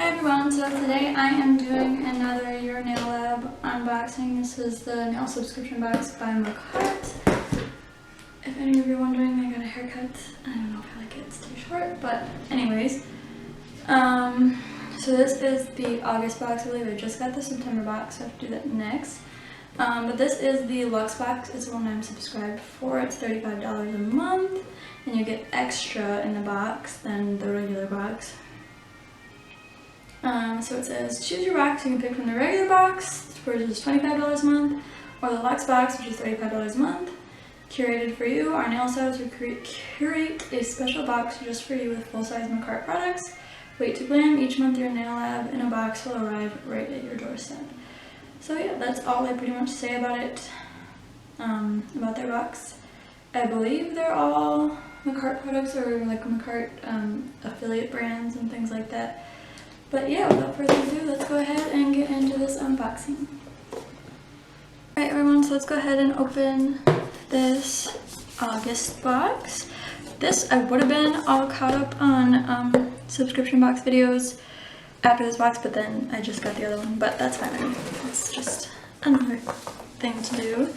Hi everyone, so today I am doing another Your Nail Lab unboxing. This is the nail subscription box by Makartt. If any of you are wondering, I got a haircut. I don't know if I like it, it's too short, but anyways. So this is the August box. I believe I just got the September box, so I have to do that next. But this is the Luxe box. It's the one I'm subscribed for. It's $35 a month, and you get extra in the box than the regular box. So it says, choose your box. You can pick from the regular box, which is $25 a month, or the Luxe box, which is $35 a month. Curated for you, our nail stylists will curate a special box just for you with full-size Mccart products. Wait to glam. Each month your nail lab in a box will arrive right at your doorstep. So yeah, that's all I pretty much say about it, about their box. I believe they're all Mccart products or like Mccart affiliate brands and things like that. But yeah, without further ado, let's go ahead and get into this unboxing. Alright everyone, so let's go ahead and open this August box. This, I would have been all caught up on subscription box videos after this box, but then I just got the other one, but that's fine. It's just another thing to do.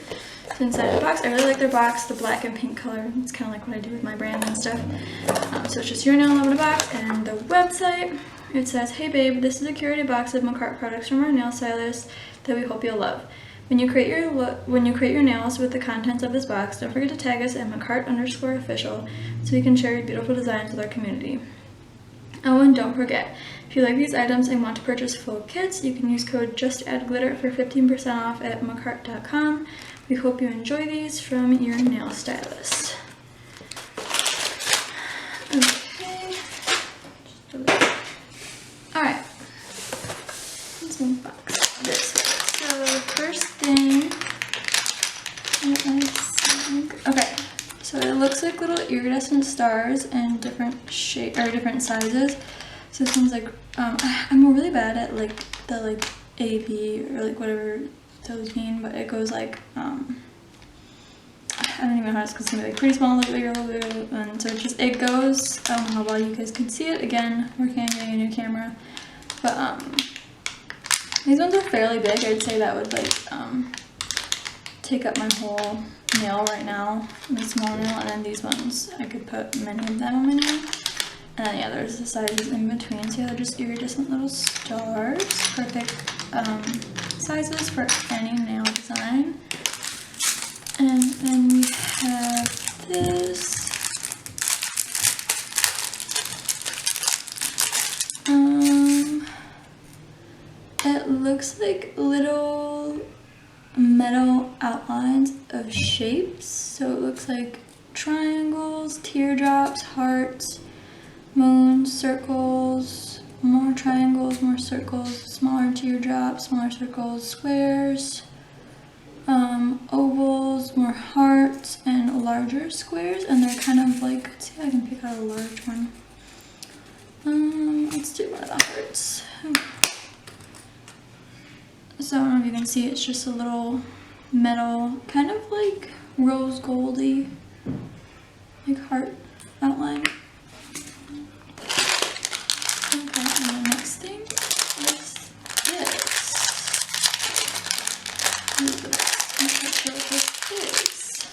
So inside the box, I really like their box, the black and pink color. It's kind of like what I do with my brand and stuff. So it's just Your Nail Lab in a box, and the website. It says, hey babe, this is a curated box of Mccart products from our nail stylist that we hope you'll love. When you create your nails with the contents of this box, don't forget to tag us at Makartt_official so we can share your beautiful designs with our community. Oh, and don't forget, if you like these items and want to purchase full kits, you can use code JUSTADDGLITTER for 15% off at Makartt.com. We hope you enjoy these from your nail stylist. Okay. Alright. Let's unbox this way. So the first thing, okay, so it looks like little iridescent stars in different shape or different sizes. So this one's like, I'm really bad at like the like AB or like whatever those mean, but it goes like, I don't even know how it's going to be like pretty small, a little bigger, a little bigger, and so it goes, I don't know how well you guys can see it, again, working on getting a new camera, but these ones are fairly big. I'd say that would like take up my whole nail right now, the small nail, and then these ones, I could put many of them on my nail. And then yeah, there's the sizes in between, so yeah, they're just iridescent little stars, perfect sizes for any nail design. And then we have this. It looks like little metal outlines of shapes. So it looks like triangles, teardrops, hearts, moons, circles, more triangles, more circles, smaller teardrops, smaller circles, squares, ovals, more hearts, and larger squares. And they're kind of like, let's see if I can pick out a large one. Let's do one of the hearts. So I don't know if you can see, it's just a little metal, kind of like rose goldy, like heart outline. Okay, and the next thing is this. I'm not sure what this is.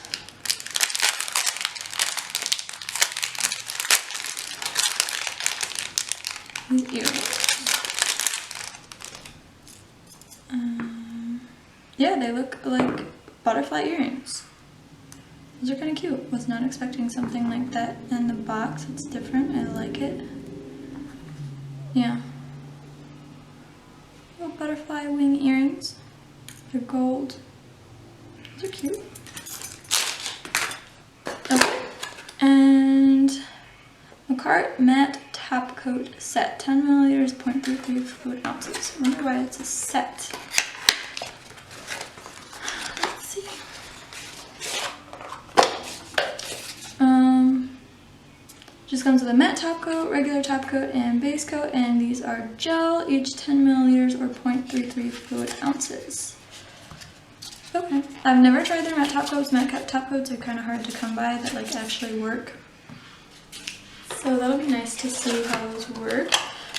These earrings. Yeah, they look like butterfly earrings. Those are kind of cute. Was not expecting something like that in the box. It's different. I like it. Yeah. Little butterfly wing earrings. They're gold. Those are cute. Okay. And Mccart Matte Top Coat Set. 10 milliliters, 0.33 fluid ounces. I wonder why it's a set. Just comes with a matte top coat, regular top coat, and base coat, and these are gel, each 10 milliliters or 0.33 fluid ounces. Okay, I've never tried their matte top coats. Matte top coats are kind of hard to come by that like actually work. So that'll be nice to see how those work.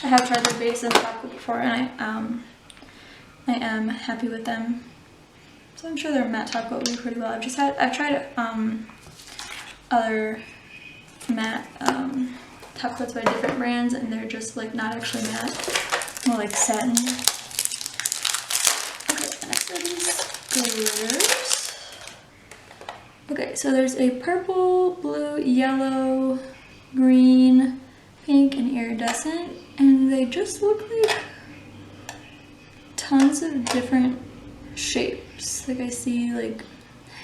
I have tried their base of top coat before, and I am happy with them. So I'm sure their matte top coat will be pretty well. I've tried other matte top coats by different brands, and they're just like not actually matte, more like satin. Okay, the next are these glitters. Okay, so there's a purple, blue, yellow, green, pink, and iridescent, and they just look like tons of different shapes. Like I see like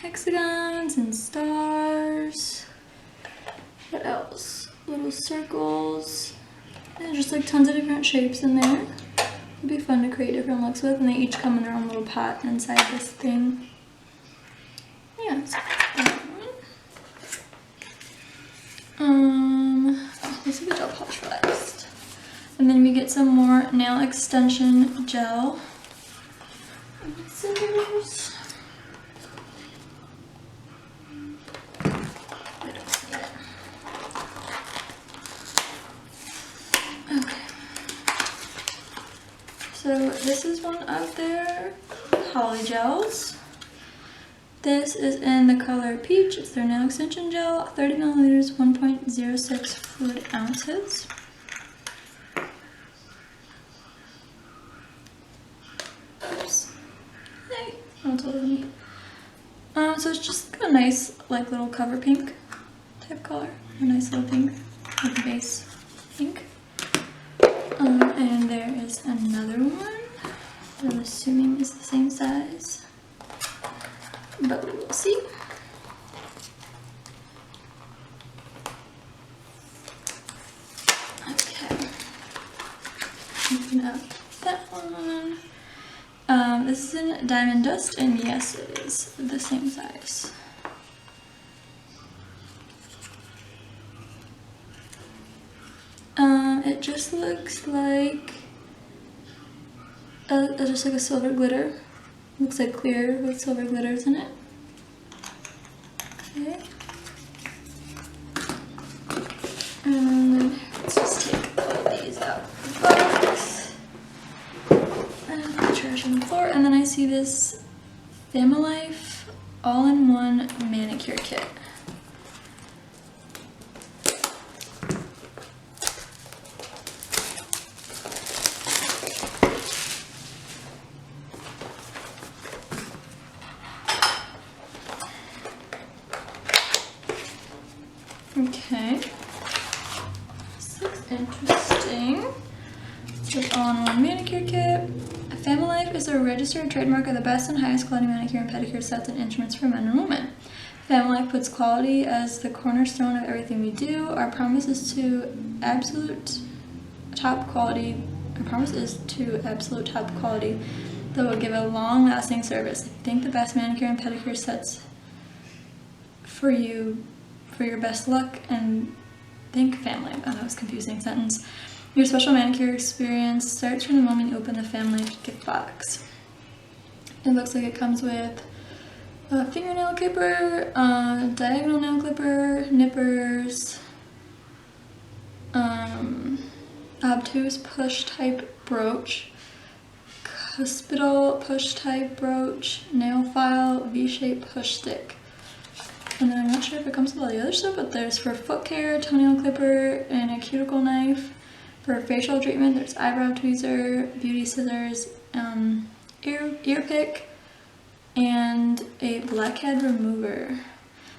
hexagons and stars. What else? Little circles. And just like tons of different shapes in there. It'd be fun to create different looks with, and they each come in their own little pot inside this thing. Yeah, so that one. Let's do the gel polish last. And then we get some more nail extension gel. Scissors. Okay. So this is one of their poly gels. This is in the color peach. It's their nail extension gel, 30 milliliters, 1.06 fluid ounces. Oops. Hey, that's all of me. So it's just like a nice, like little cover pink type color. A nice little pink, like a base pink. And there is another one that I'm assuming is the same size, but we will see. Okay, open up that one. This is in Diamond Dust, and yes, it is the same size. It just looks like just like a silver glitter. Looks like clear with silver glitters in it. Okay. And then let's just take all these out of the box and put trash on the floor. And then I see this Familife all-in-one manicure kit. Okay, this looks interesting. It's an all-in-one manicure kit. Familife is a registered trademark of the best and highest quality manicure and pedicure sets and instruments for men and women. Familife puts quality as the cornerstone of everything we do. Our promise is to absolute top quality. Our promise is to absolute top quality that will give a long-lasting service. If you think the best manicure and pedicure sets for you, for your best luck, and think Family. Oh, that was a confusing sentence. Your special manicure experience starts from the moment you open the Family gift box. It looks like it comes with a fingernail clipper, diagonal nail clipper, nippers, obtuse push type brooch, cuspidal push type brooch, nail file, V-shaped push stick. And then I'm not sure if it comes with all the other stuff, but there's for foot care, toenail clipper, and a cuticle knife. For facial treatment, there's eyebrow tweezer, beauty scissors, ear pick, and a blackhead remover.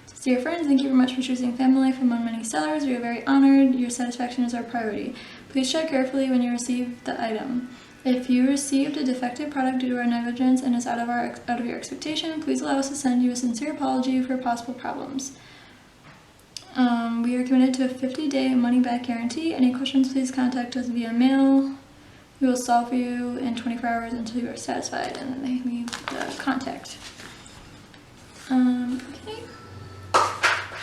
So dear friends, thank you very much for choosing Familife among many sellers. We are very honored. Your satisfaction is our priority. Please check carefully when you receive the item. If you received a defective product due to our negligence and is out of your expectation, please allow us to send you a sincere apology for possible problems. We are committed to a 50-day money-back guarantee. Any questions, please contact us via mail. We will solve for you in 24 hours until you are satisfied. And then they leave the contact. Okay.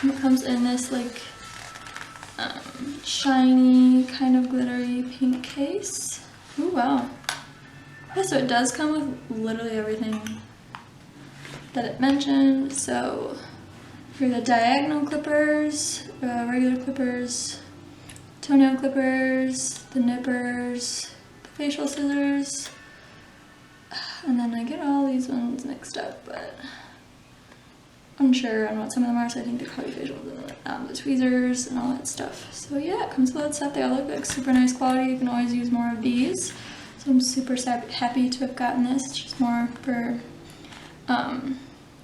It comes in this like shiny, kind of glittery pink case. Oh wow. Yeah, so it does come with literally everything that it mentioned. So for the diagonal clippers, regular clippers, toenail clippers, the nippers, the facial scissors, and then I get all these ones mixed up, but I'm unsure on what some of them are, so I think they're probably facials and the tweezers and all that stuff. So yeah, it comes with all that stuff. They all look like super nice quality. You can always use more of these. So I'm super happy to have gotten this. It's just more for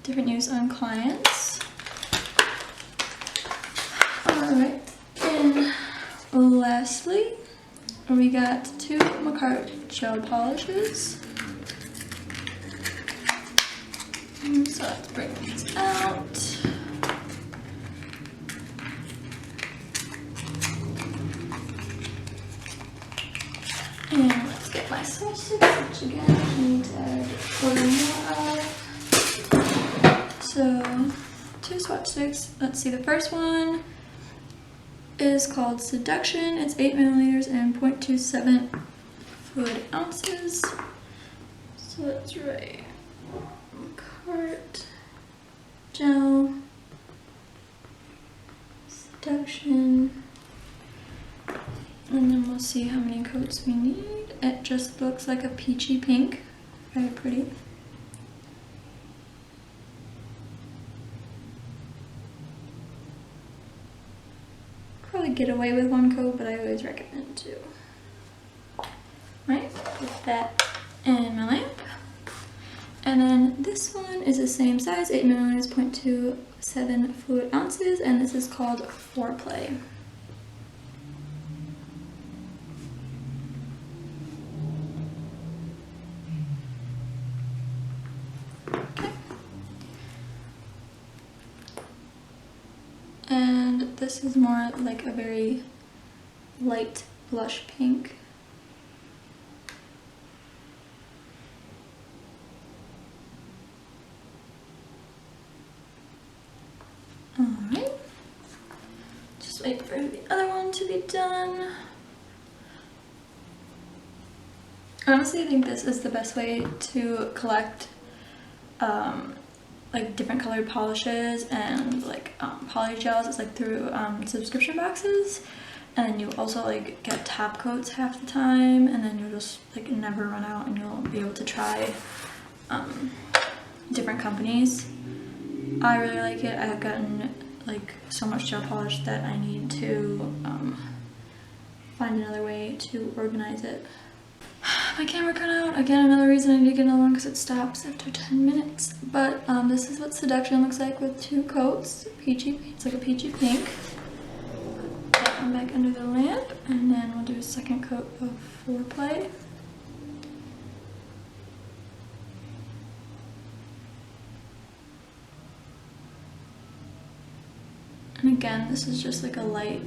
different use on clients. Alright, and lastly, we got 2 Mccart Gel Polishes. So let's bring these out. And let's get my swatch sticks, which again I need to order more of. So 2 swatch sticks. Let's see, the first one is called Seduction. It's 8 milliliters and 0.27 fluid ounces. So that's right. Mccart Gel Seduction. And then we'll see how many coats we need. It just looks like a peachy pink. Very pretty. Probably get away with 1 coat, but I always recommend 2. Right, put that in my lamp. And then this one is the same size, 8 milliliters, 0.27 fluid ounces, and this is called Foreplay. Okay. And this is more like a very light blush pink. Alright, just wait for the other one to be done. Honestly, I think this is the best way to collect like different colored polishes and like poly gels. It's like through subscription boxes, and then you also like get top coats half the time, and then you'll just like never run out, and you'll be able to try different companies. I really like it. I have gotten like so much gel polish that I need to find another way to organize it. My camera cut out. Again, another reason I need to get another one because it stops after 10 minutes. But this is what Seduction looks like with 2 coats. Peachy, it's like a peachy pink. Put that one back under the lamp, and then we'll do a second coat of Foreplay. And again, this is just like a light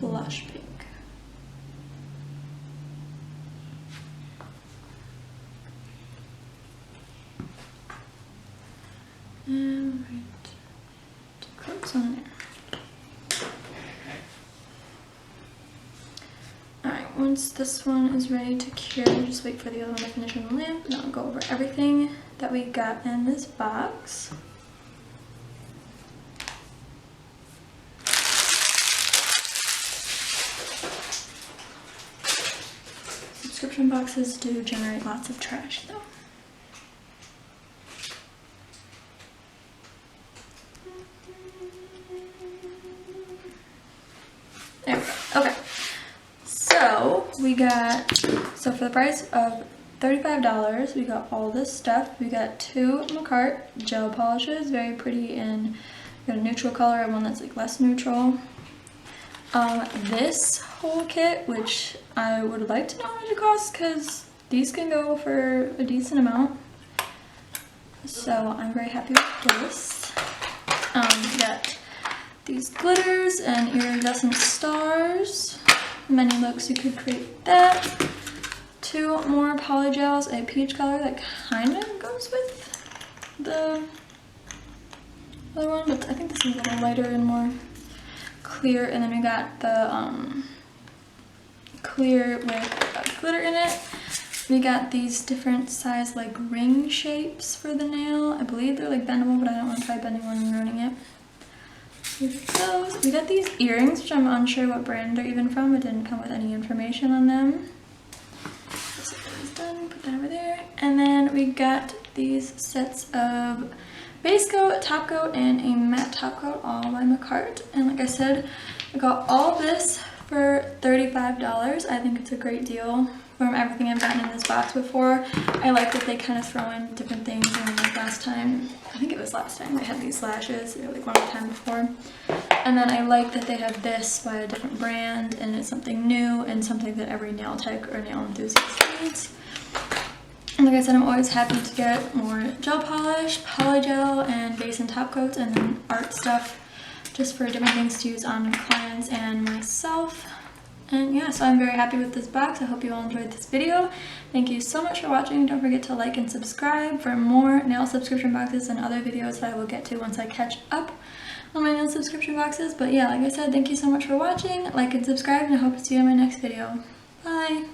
blush pink. And right, 2 coats on there. Alright, once this one is ready to cure, just wait for the other one to finish in the lamp, and I'll go over everything that we got in this box. Subscription boxes do generate lots of trash though. There we go. Okay. So we got, so for the price of $35, we got all this stuff. We got 2 Mccart Gel Polishes, very pretty, and we got a neutral color and one that's like less neutral. This whole kit, which I would like to know how much it costs because these can go for a decent amount. So I'm very happy with this. We got these glitters and iridescent stars. Many looks you could create that. 2 more poly gels, a peach color that kind of goes with the other one, but I think this is a little lighter and more clear. And then we got the clear with glitter in it. We got these different size like ring shapes for the nail. I believe they're like bendable, but I don't want to try bending one and ruining it. we got those. We got these earrings, which I'm unsure what brand they're even from. It didn't come with any information on them. This is done, put that over there. And then we got these sets of base coat, top coat, and a matte top coat, all by Mccart. And like I said, I got all this for $35. I think it's a great deal from everything I've gotten in this box before. I like that they kind of throw in different things. And like last time, I think it was last time, they had these lashes, or like one time before. And then I like that they have this by a different brand, and it's something new and something that every nail tech or nail enthusiast needs. And like I said, I'm always happy to get more gel polish, poly gel, and base and top coats, and then art stuff just for different things to use on clients and myself. And yeah, so I'm very happy with this box. I hope you all enjoyed this video. Thank you so much for watching. Don't forget to like and subscribe for more nail subscription boxes and other videos that I will get to once I catch up on my nail subscription boxes. But yeah, like I said, thank you so much for watching. Like and subscribe, and I hope to see you in my next video. Bye!